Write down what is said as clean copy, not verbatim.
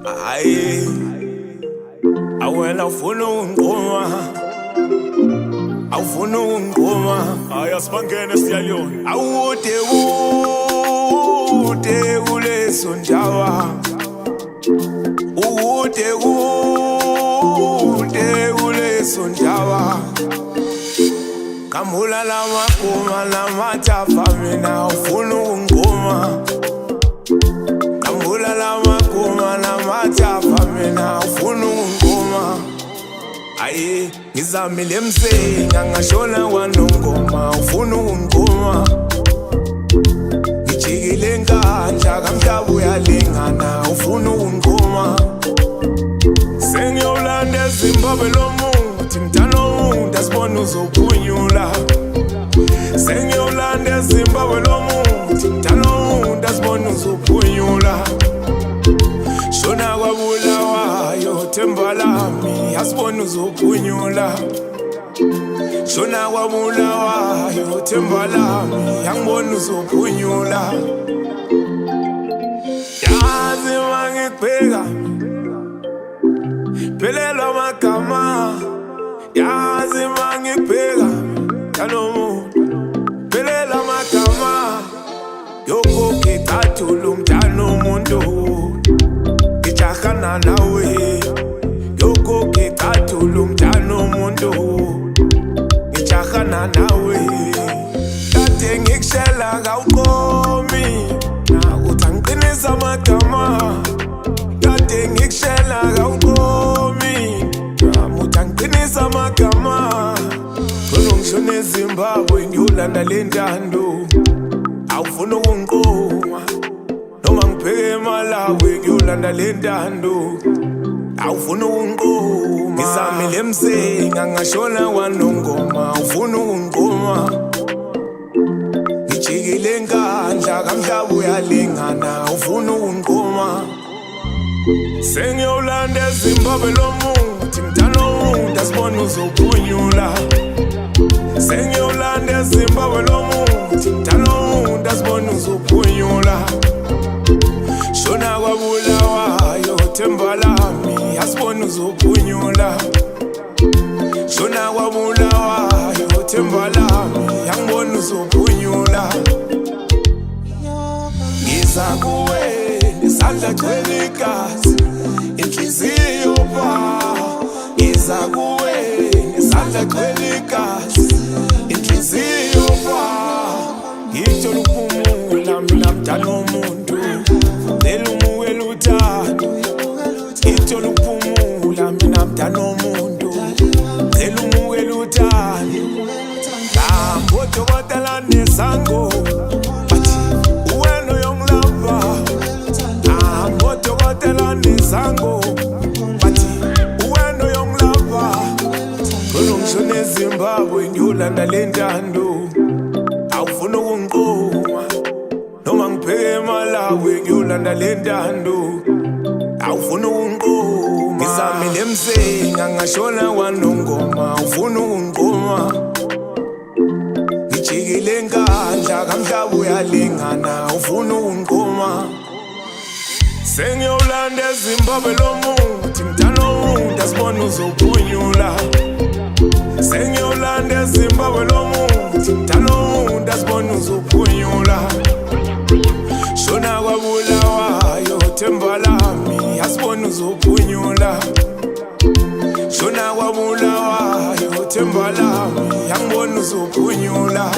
Aye, awena ufuna ungqoma, awufuna ungqoma. Aya sibangene siyayona. Awude kude kuleso ndawa, ude kuleso ndawa. Kambula lamagoma lamatafa mina ufuna ungqoma. Kambula lamagoma lamatafa mina ufuna ungqoma. Aye, ngizamile msenga ngashona kwanongoma ufuna ungqoma. Ngijikile nkandla kamhlaba uyalingana ufuna ungqoma. Sengiyolanda eZimbabwe lomuthi mntana womuntu asibona uzophunyula. Sengiyolanda eZimbabwe lomuthi mntana womuntu asibona uzophunyula. Shona kwaBulawayo themba lami asibona uzophunyula. Shona kwaBulawayo themba lami angibona uzophunyula. Yazi mangikubheka phelelwa amagama, yazi mangikubheka kalomuntu phelelwa amagama. Yoko ngicathulo umntana womuntu ngijahana nawe. Yoko ngicathulo umntana womuntu ngijahana nawe. Kade ngikushela kawuqomi na uthi angiqinisa amagama. Kade ngikushela kawuqomi na uthi angiqinisa amagama. Khona ngishona eZimbabwe ngiyolanda le ntando awufuna ukungiqoma. Noma ngipheke eMalawi ngiyolanda le ntando awufuna ukungiqoma. Ngizamile msenga ngashona kwanongoma ufuna ukungiqoma. Ngijikile nkandla kamhlaba uyalingana ufuna ukungiqoma. Sengiyolanda eZimbabwe lomuthi mntana womuntu asibona uzophunyula. Sengiyolanda eZimbabwe lomuthi mntana womuntu asibona uzophunyula. Shona kwaBulawayo themba lami asibona uzophunyula. Shona kwaBulawayo themba lami angibona uzophunyula. Ngiza kuwe nesandla gcwele igazi inhliziyo pha. Ngiza kuwe nesandla gcwele igazi inhliziyo pha. Ngithola ukuphumula mina mntana womuntu ngicela umukela uthando. Ngithola ukuphumula mina mntana womuntu ngicela umukela uthando. Hamba odokotela nezango bathi uwena uyongilapha. Hamba odokotela nezango bathi uwena uyongilapha. Khona ngishona eZimbabwe ngiyolanda le ntando awufuna ukungiqoma. Noma ngipheke eMalawi ngiyolanda le ntando awufuna ukungiqoma. Ngizamile msenga ngashona kwanongoma ufuna ukungiqoma. Ngijikile nkandla kamhlaba uyalingana ufuna ukungiqoma. Sengiyolanda eZimbabwe lomuthi mntana womuntu asibona uzophunyula. Sengiyolanda eZimbabwe lomuthi mntana womuntu asibona uzophunyula. Shona kwaBulawayo themba lami asibona uzophunyula. Shona kwaBulawayo themba lami angibona uzophunyula.